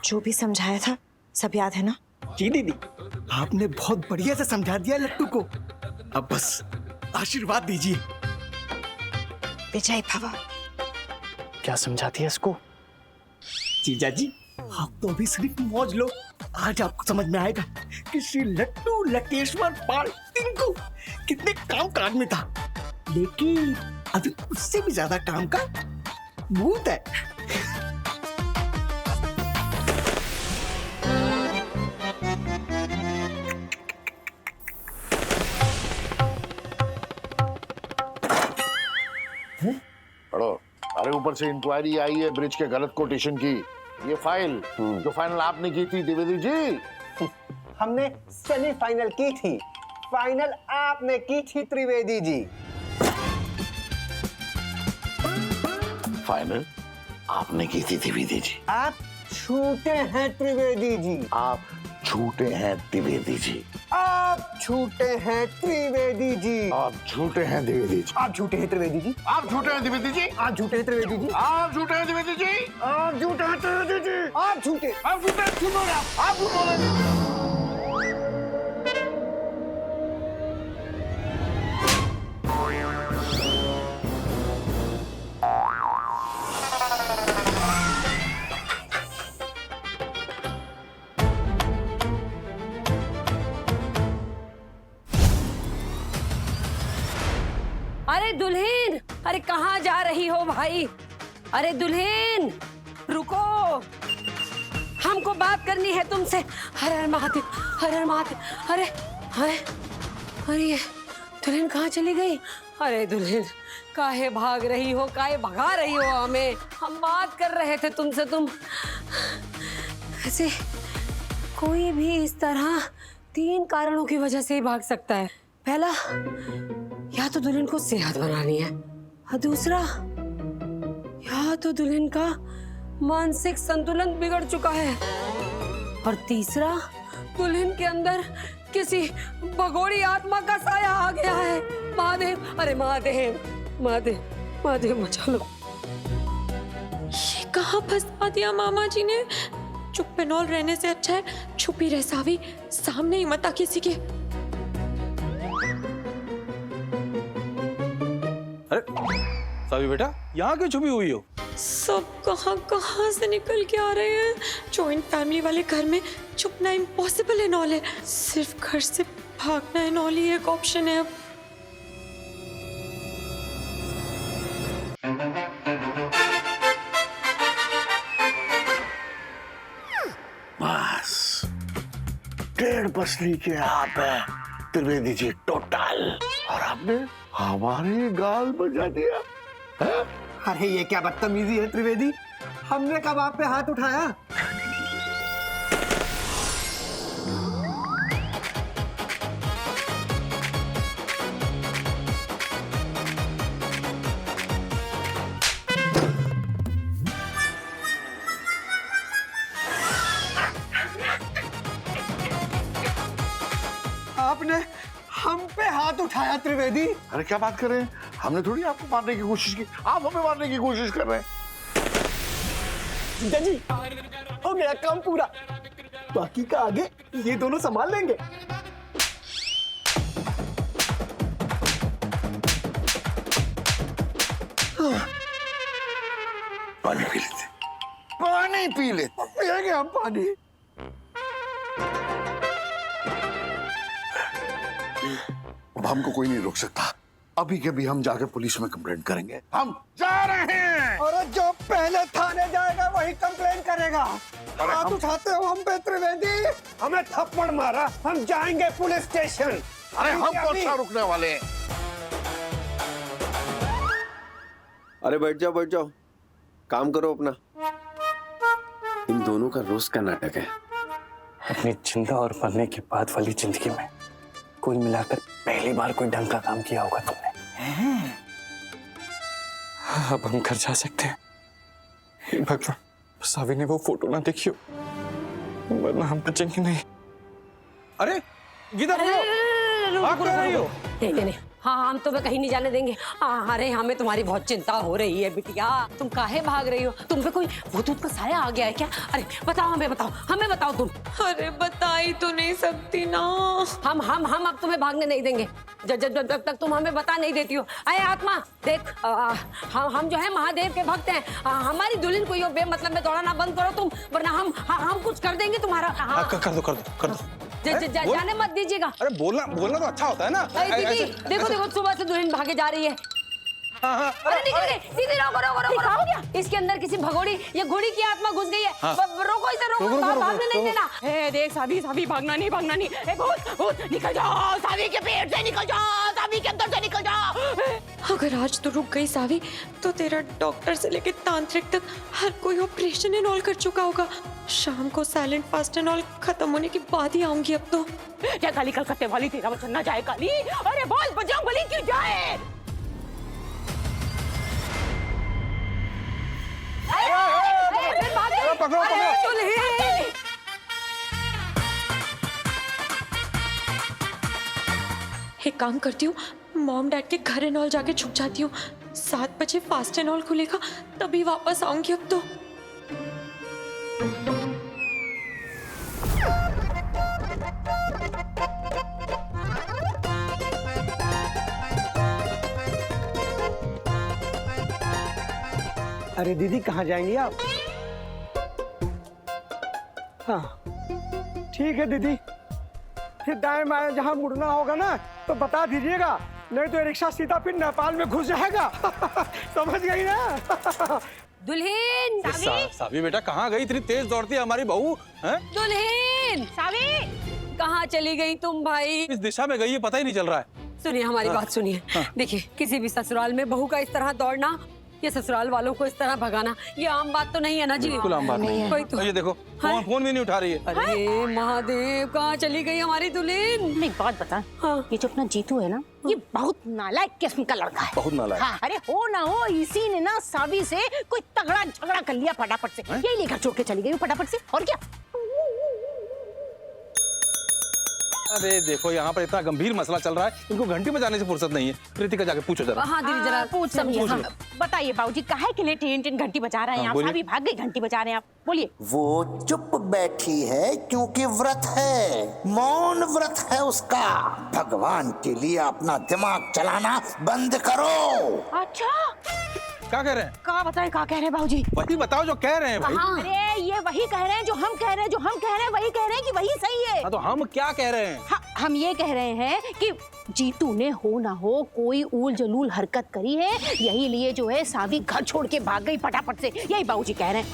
जो भी समझाया था सब याद है ना? जी दीदी, आपने बहुत बढ़िया से समझा दिया लट्टू को। अब बस आशीर्वाद दीजिए। विजय भव। क्या समझाती है इसको? जीजा जी, आप तो अभी सिर्फ मौज लो। आज आपको समझ में आएगा कि श्री लट्टू लकेश्वर पाल टिंकू कितने काम का आदमी था, लेकिन अभी उससे भी ज्यादा काम का भूत है। पढ़ो। अरे ऊपर से इंक्वायरी आई है ब्रिज के गलत कोटेशन की। ये फाइल जो फाइनल आपने की थी द्विवेदी जी। हमने सेमीफाइनल की थी, फाइनल आपने की थी त्रिवेदी जी। फाइनल आपने की थी द्विवेदी जी। आप छूटे हैं त्रिवेदी जी। आप झूठे हैं द्विवेदी जी। आप छूटे हैं त्रिवेदी जी। आप झूठे हैं द्विवेदी जी। आप झूठे हैं त्रिवेदी जी। आप झूठे हैं द्विवेदी जी। आप झूठे हैं त्रिवेदी जी। आप झूठे हैं द्विवेदी जी। आप झूठे हैं त्रिवेदी जी। आप झूठे। आप झूठे हैं, झूठ बोल रहे हैं। आप झूठ बोल रहे हैं। अरे दुल्हन, अरे कहाँ जा रही हो भाई? अरे दुल्हन रुको, हमको बात करनी है तुमसे। हर हर महादेव, हर हर महादेव। अरे अरे अरे ये दुल्हन कहाँ चली गई? अरे दुल्हन काहे भाग रही हो, काहे भगा रही हो हमें? हम बात कर रहे थे तुमसे। तुम ऐसे कोई भी इस तरह 3 कारणों की वजह से ही भाग सकता है। पहला, या तो दुल्हन को सेहत बनानी है, और दूसरा या तो दुल्हन का मानसिक संतुलन बिगड़ चुका है, और तीसरा दुल्हन के अंदर किसी भगोड़ी आत्मा का साया आ गया है। महादेव, अरे महादेव, महादेव, महादेव बचा लो। ये कहाँ फंसा दिया मामा जी ने? चुप पेनॉल रहने से अच्छा है छुपी रह सावी, सामने ही मत आ किसी के। अरे सावी बेटा, यहाँ क्यों छुपी हुई हो? सब कहाँ कहाँ से निकल के आ रहे हैं। जॉइंट फैमिली वाले घर में छुपना इम्पॉसिबल एंड ऑल है। सिर्फ घर से भागना एंड ऑल ही एक ऑप्शन है अब। बस 1.5 पसली के आप है त्रिवेदी जी टोटल, और आपने हमारी गाल बजा दिया है? अरे ये क्या बदतमीजी है त्रिवेदी, हमने कब आप पे हाथ उठाया? आपने हम पे हाथ उठाया त्रिवेदी। अरे क्या बात कर रहे हैं, हमने थोड़ी आपको मारने की कोशिश की, आप हमें मारने की कोशिश कर रहे हैं। जीजा जी, हो गया काम पूरा, बाकी का आगे ये दोनों संभाल लेंगे। पानी पी लेते, पानी पी लेते। पिएंगे हम पानी। अब हमको कोई नहीं रोक सकता। अभी के भी हम जाके पुलिस में कंप्लेंट करेंगे। हम जा रहे हैं। और जो पहले थाने जाएगा वही कंप्लेन करेगा। हाथ उठाते हो हम पे त्रिवेदी, हमें थप्पड़ मारा, हम जाएंगे पुलिस स्टेशन। अरे हम कौन सा रुकने वाले हैं? अरे बैठ जाओ, काम करो अपना। इन दोनों का रोज का नाटक है। अपनी जिंदा और मरने के बाद वाली जिंदगी में कुल मिलाकर पहली बार कोई ढंग का काम किया होगा तुमने। अब हम घर जा सकते हैं। हे भगवान, सावी ने वो फोटो ना देखियो, वरना हम बचेंगे नहीं। अरे गीता, नहीं, हाँ हम तुम्हें कहीं नहीं जाने देंगे। अरे हमें तुम्हारी बहुत चिंता हो रही है बिटिया, तुम काहे भाग रही हो? तुम पे कोई भूत का साया आ गया है क्या? अरे बताओ, हमें बताओ तुम। अरे बता ही तो नहीं सकती ना। हम अब तुम्हें भागने नहीं देंगे जब तक तुम हमें बता नहीं देती हो। अरे आत्मा देख, हम जो है महादेव के भक्त हैं। हमारी दुल्हन को ये बेमतलब में दौड़ाना बंद करो तुम, वरना हम कुछ कर देंगे तुम्हारा। कर दो। जाने मत दीजिएगा। अरे बोलना तो अच्छा होता है ना। दीदी देखो सुबह से दुल्हन भागे जा रही है। अरे दीदी रोको। इसके अंदर किसी भगोड़ी या घोड़ी की आत्मा घुस गई है। रोको इसे, रोको, भागने नहीं देना। देख सावी भागना नहीं। भूत निकल जाओ, सावी के पेट से निकल जाओ, सावी के अंदर से निकल जाओ। अगर आज तो रुक गई सावी तो तेरा डॉक्टर से लेकर तांत्रिक तक हर कोई ऑपरेशन एंड ऑल कर चुका होगा। शाम को साइलेंट फास्ट एंड ऑल खत्म होने के बाद ही आऊंगी अब तो। क्या काली कलकत्ते वाली, तेरा वचन ना जाए काली। अरे बोल बजाओ, बोली क्यों जाए? पकड़ो। एक काम करती हूँ, मॉम डैड के घर एंड ऑल जाके छुप जाती हूँ। 7 बजे फास्ट एंड ऑल खुलेगा तभी वापस आऊंगी अब तो। अरे दीदी कहाँ जाएंगी आप? हाँ ठीक है दीदी, फिर दाएं बाएं जहाँ मुड़ना होगा ना तो बता दीजिएगा, नहीं तो रिक्शा सीधा फिर नेपाल में घुस जाएगा। समझ गई ना? दुल्हन सावी बेटा कहाँ गई? इतनी तेज दौड़ती है हमारी बहू है? दुल्हन सावी कहाँ चली गई तुम भाई? इस दिशा में गई है पता ही नहीं चल रहा है। सुनिए हमारी बात सुनिए। देखिए किसी भी ससुराल में बहू का इस तरह दौड़ना, ये ससुराल वालों को इस तरह भगाना, ये आम बात तो नहीं है ना जी। बिल्कुल आम बात नहीं है। वही तो। ये देखो फोन भी नहीं उठा रही है। अरे महादेव कहाँ चली गई हमारी दुल्हन? एक बात बता, हाँ। ये जो अपना जीतू है ना, ये बहुत नालायक किस्म का लड़का है। बहुत नालायक। हाँ, अरे हो ना हो इसी ने ना सावी से कोई तगड़ा झगड़ा कर लिया फटाफट से, यही लेकर छोड़ के चली गई फटाफट से। और क्या? अरे देखो यहाँ पर इतना गंभीर मसला चल रहा है, इनको घंटी बजाने से फुर्सत नहीं है। कृतिका जाके पूछो जरा। हाँ दीदी जरा पूछ समझिए। हाँ, बताइए बाबूजी काहे के लिए टेन घंटी बजा रहे हैं आप? सावी भाग गई, घंटी बजा रहे हैं आप, बोलिए। वो चुप बैठी है क्योंकि व्रत है, मौन व्रत है उसका। भगवान के लिए अपना दिमाग चलाना बंद करो। अच्छा क्या कह रहे हैं? क्या बताएं, क्या कह रहे हैं बाबूजी? वही बताओ जो कह रहे हैं भाई। अरे ये वही कह रहे हैं जो हम कह रहे हैं, वही कह रहे हैं कि वही सही है। हाँ तो हम क्या कह रहे हैं? हम ये कह रहे हैं कि जीतू ने हो ना हो कोई ऊल जलूल हरकत करी है, यही लिए जो है सावी घर छोड़ के भाग गई फटाफट से, यही बाबूजी कह रहे हैं।